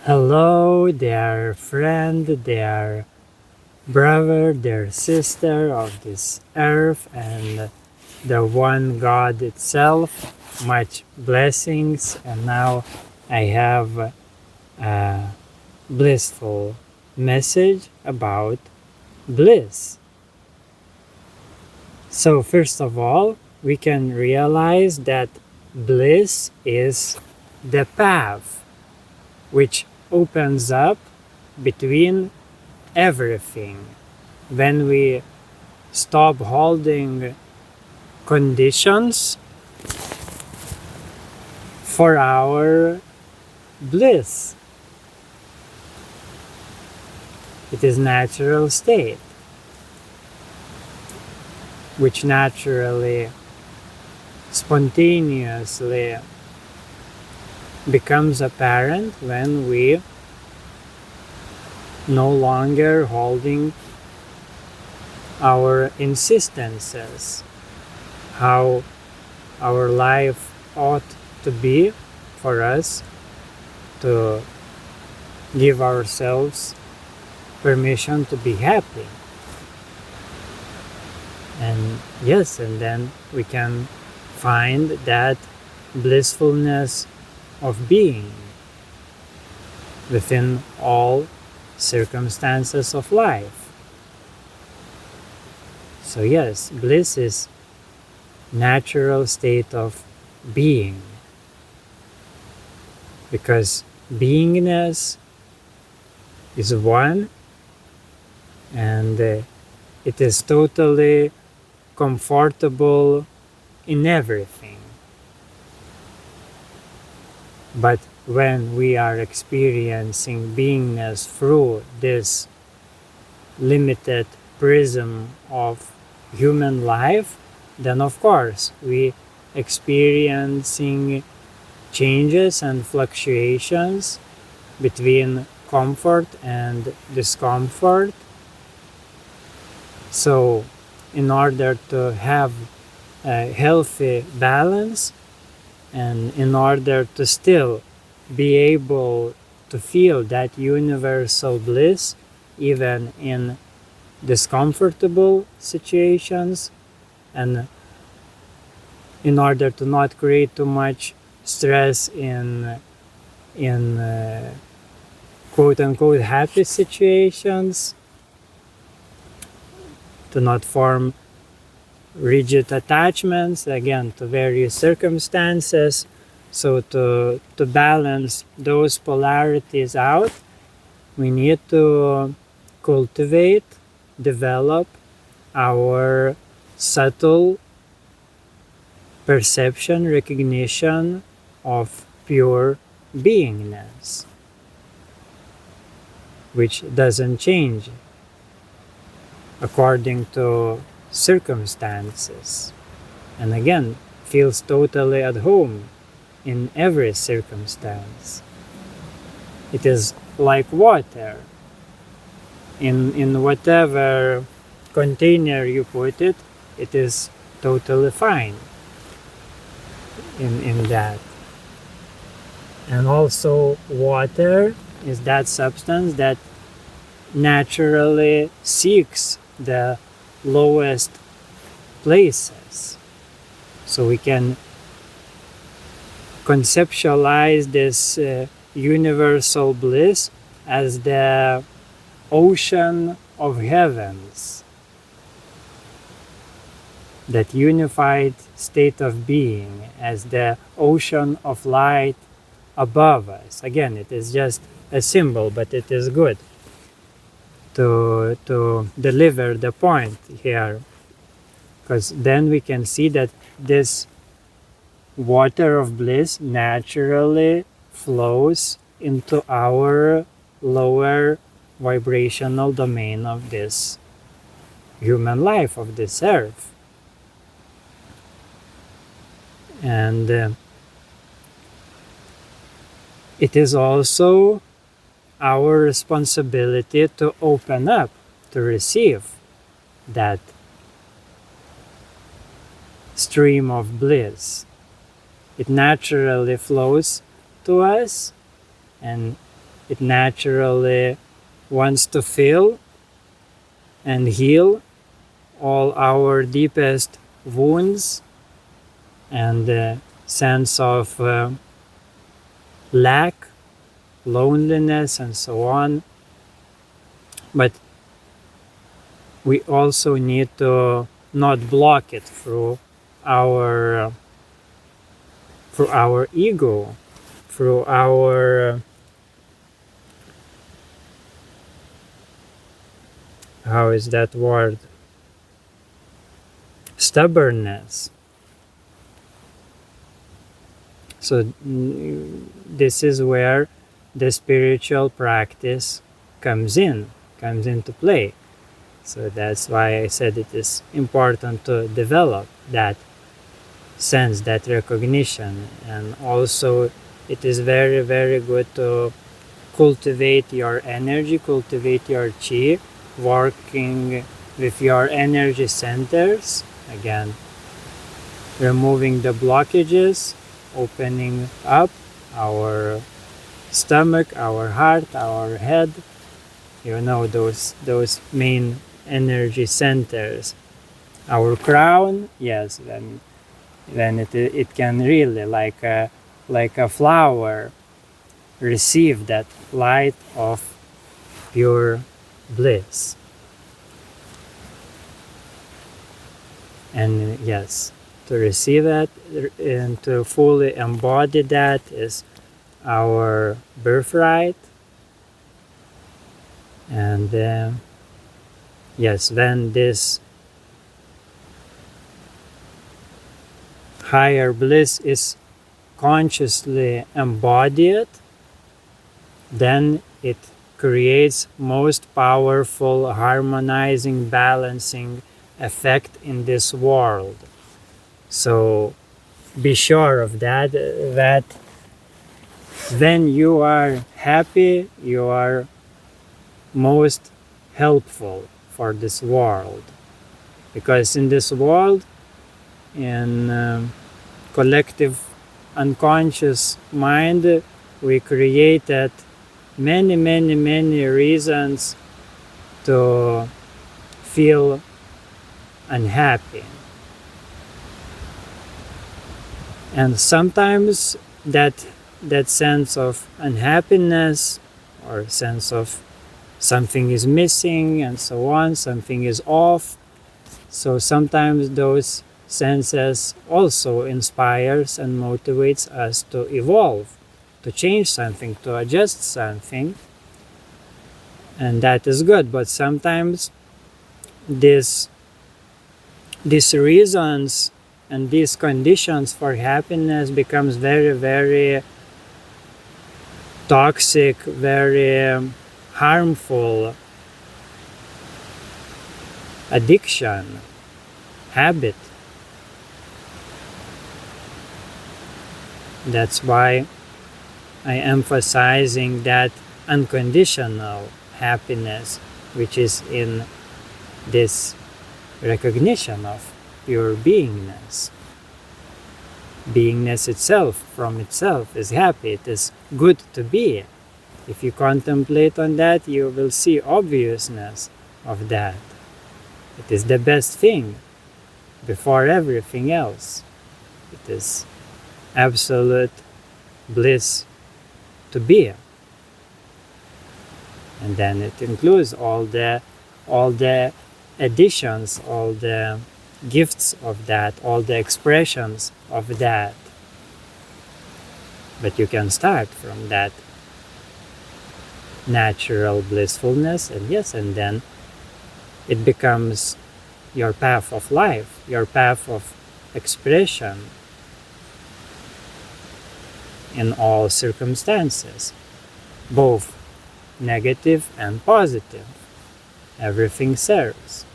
Hello, dear friend, dear brother, dear sister of this earth and the one God itself. Much blessings, and now I have a blissful message about bliss. So, first of all, we can realize that bliss is the path which opens up between everything. When we stop holding conditions for our bliss, it is natural state, which naturally, spontaneously becomes apparent when we no longer holding our insistences, how our life ought to be for us to give ourselves permission to be happy. And yes, and then we can find that blissfulness of being within all circumstances of life. So yes, bliss is natural state of being, because beingness is one, and it is totally comfortable in everything. But when we are experiencing beingness through this limited prism of human life, then of course we experiencing changes and fluctuations between comfort and discomfort. So in order to have a healthy balance, and in order to still be able to feel that universal bliss even in discomfortable situations, and in order to not create too much stress in quote-unquote happy situations, to not form rigid attachments again to various circumstances. So to balance those polarities out, we need to cultivate, develop our subtle perception, recognition of pure beingness, which doesn't change according to circumstances, and again feels totally at home in every circumstance. It is like water. In whatever container you put it, it is totally fine in that. And also water is that substance that naturally seeks the lowest places. So we can conceptualize this universal bliss as the ocean of heavens, that unified state of being as the ocean of light above us. Again, it is just a symbol, but it is good to deliver the point here, because then we can see that this water of bliss naturally flows into our lower vibrational domain of this human life, of this earth. And it is also our responsibility to open up, to receive that stream of bliss. It naturally flows to us, and it naturally wants to fill and heal all our deepest wounds and sense of lack, loneliness, and so on. But we also need to not block it through our ego, through our how is that word? Stubbornness. So this is where the spiritual practice comes into play. So that's why I said it is important to develop that sense, that recognition. And also it is very, very good to cultivate your energy, cultivate your chi, working with your energy centers. Again, removing the blockages, opening up our stomach, our heart, our head, those main energy centers. Our crown, yes, then it can really, like a flower, receive that light of pure bliss. And yes, to receive that and to fully embody that is our birthright. And yes, when this higher bliss is consciously embodied, then it creates most powerful harmonizing, balancing effect in this world. So be sure of that when you are happy, you are most helpful for this world. Because in this world, in collective unconscious mind, we created many reasons to feel unhappy. And sometimes that sense of unhappiness or sense of something is missing and so on, something is off. So sometimes those senses also inspires and motivates us to evolve, to change something, to adjust something. And that is good. But sometimes these reasons and these conditions for happiness becomes very toxic, very harmful addiction, habit. That's why I emphasizing that unconditional happiness, which is in this recognition of pure beingness. Beingness itself, from itself, is happy. It is good to be. If you contemplate on that, you will see obviousness of that. It is the best thing before everything else. It is absolute bliss to be. And then it includes all the additions, all the gifts of that, all the expressions of that. But you can start from that natural blissfulness, and then it becomes your path of life, your path of expression in all circumstances, both negative and positive. Everything serves.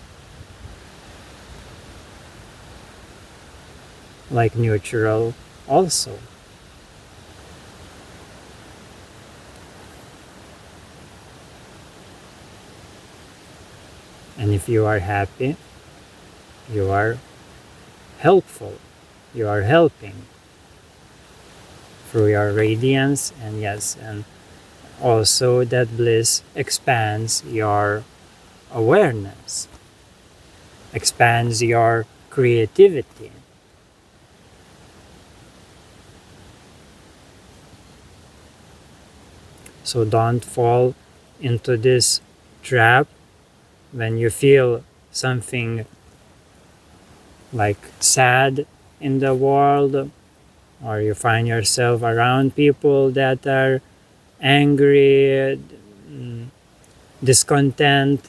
Like neutral also. And if you are happy, you are helpful, you are helping through your radiance, and yes, and Also, that bliss expands your awareness, expands your creativity. So don't fall into this trap when you feel something like sad in the world, or you find yourself around people that are angry, discontent,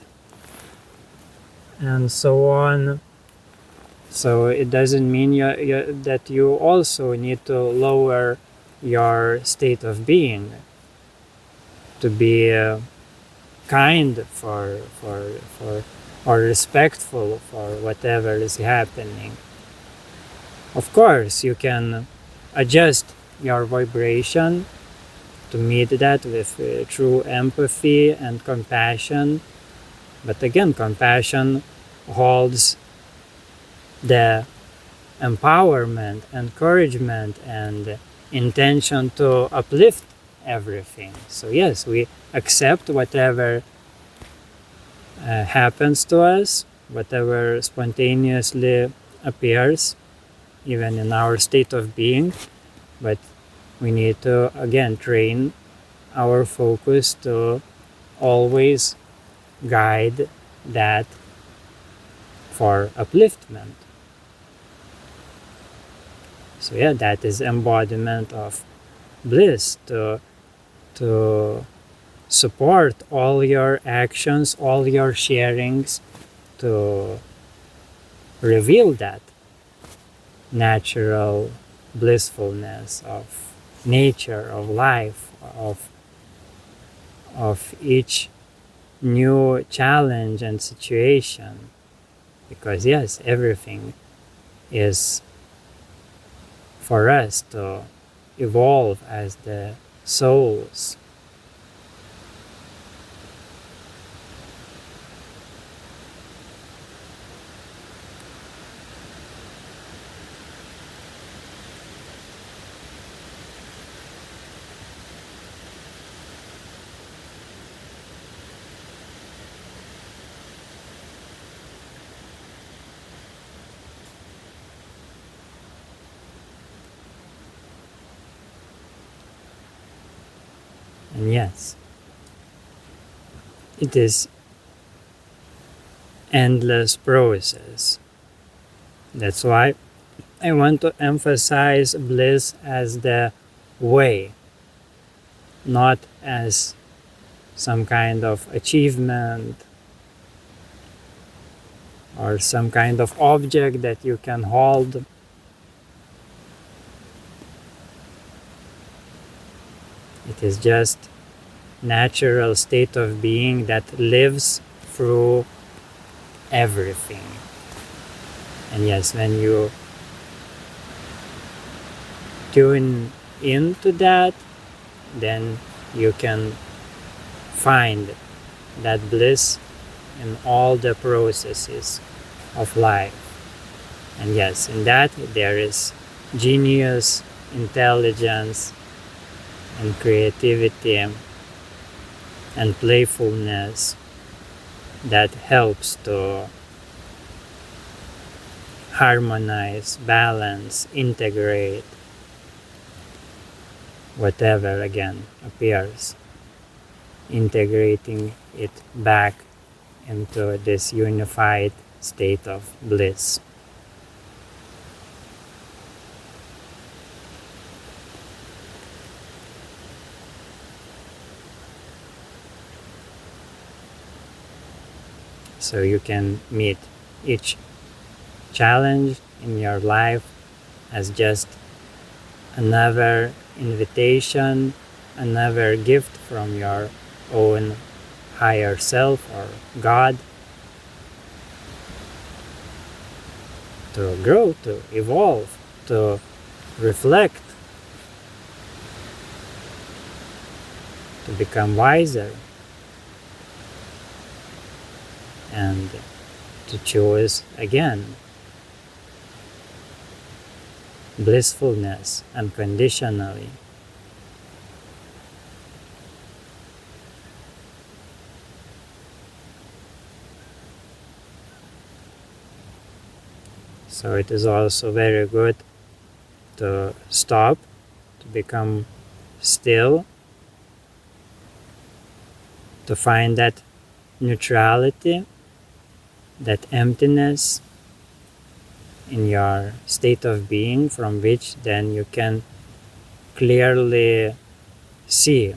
and so on. So it doesn't mean that you also need to lower your state of being, to be kind or respectful for whatever is happening. Of course, you can adjust your vibration to meet that with true empathy and compassion. But again, compassion holds the empowerment, encouragement, and intention to uplift everything. So yes, we accept whatever happens to us, whatever spontaneously appears, even in our state of being, but we need to again train our focus to always guide that for upliftment. So yeah, that is embodiment of bliss, to support all your actions, all your sharings, to reveal that natural blissfulness of nature, of life, of each new challenge and situation. Because yes, everything is for us to evolve as the souls. And yes, it is endless process. That's why I want to emphasize bliss as the way, not as some kind of achievement or some kind of object that you can hold. It is just natural state of being that lives through everything. And yes, when you tune into that, then you can find that bliss in all the processes of life. And yes, in that there is genius, intelligence, and creativity and playfulness that helps to harmonize, balance, integrate whatever again appears, integrating it back into this unified state of bliss. So you can meet each challenge in your life as just another invitation, another gift from your own higher self or God to grow, to evolve, to reflect, to become wiser, and to choose again blissfulness unconditionally. So it is also very good to stop, to become still, to find that neutrality, that emptiness in your state of being, from which then you can clearly see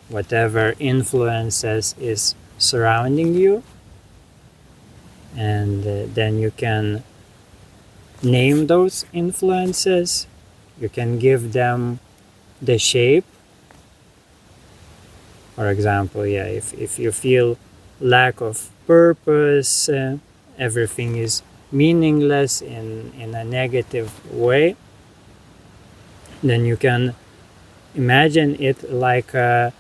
whatever influences is surrounding you, and then you can name those influences, you can give them the shape. For example, if you feel lack of purpose, everything is meaningless in a negative way, then you can imagine it like a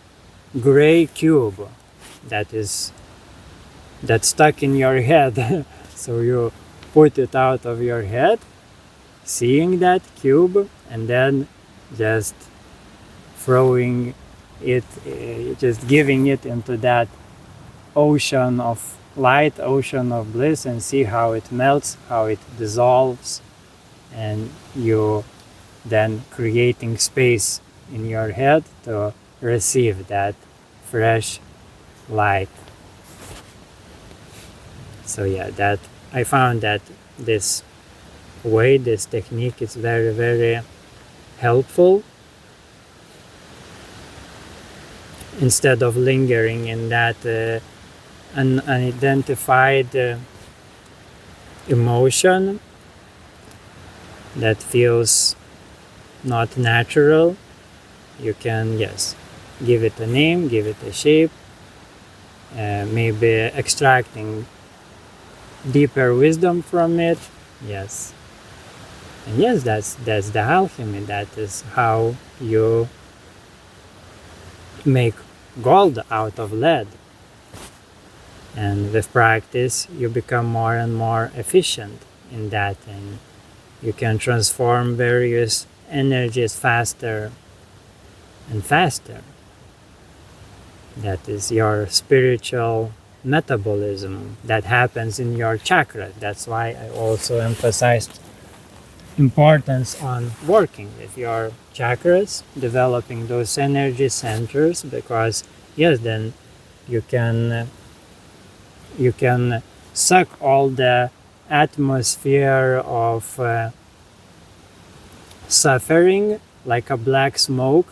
gray cube that's stuck in your head. So you put it out of your head, seeing that cube, and then just throwing it, just giving it into that ocean of light, ocean of bliss, and see how it melts, how it dissolves, and you then creating space in your head to receive that fresh light. So that I found that this way, this technique is very, very helpful. Instead of lingering in that unidentified emotion that feels not natural, you can, give it a name, give it a shape, maybe extracting deeper wisdom from it. And that's the alchemy. That is how you make gold out of lead. And with practice, you become more and more efficient in that, and you can transform various energies faster and faster. That is your spiritual metabolism that happens in your chakras. That's why I also emphasized importance on working with your chakras, developing those energy centers, because then you can suck all the atmosphere of suffering like a black smoke,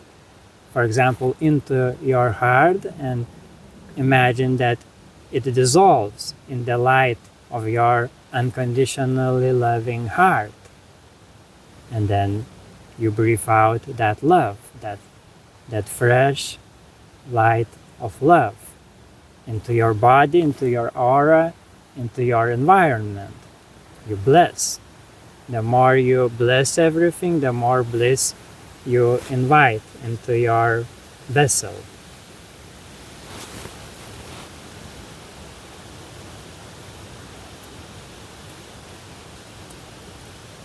for example, into your heart, and imagine that it dissolves in the light of your unconditionally loving heart. And then you breathe out that love, that fresh light of love into your body, into your aura, into your environment. You bless. The more you bless everything, the more bliss you invite into your vessel.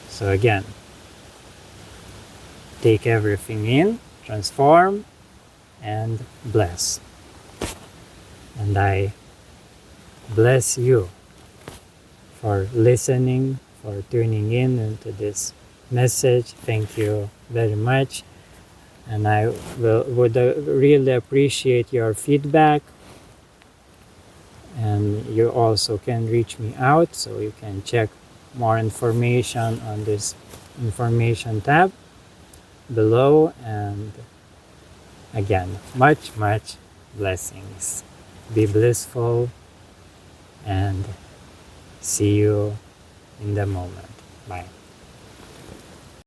So again, take everything in, transform, and bless. And I bless you for listening, for tuning in into this message. Thank you very much. And I would really appreciate your feedback. And you also can reach me out, so you can check more information on this information tab below. And again, much blessings. Be blissful, and see you in the moment. Bye.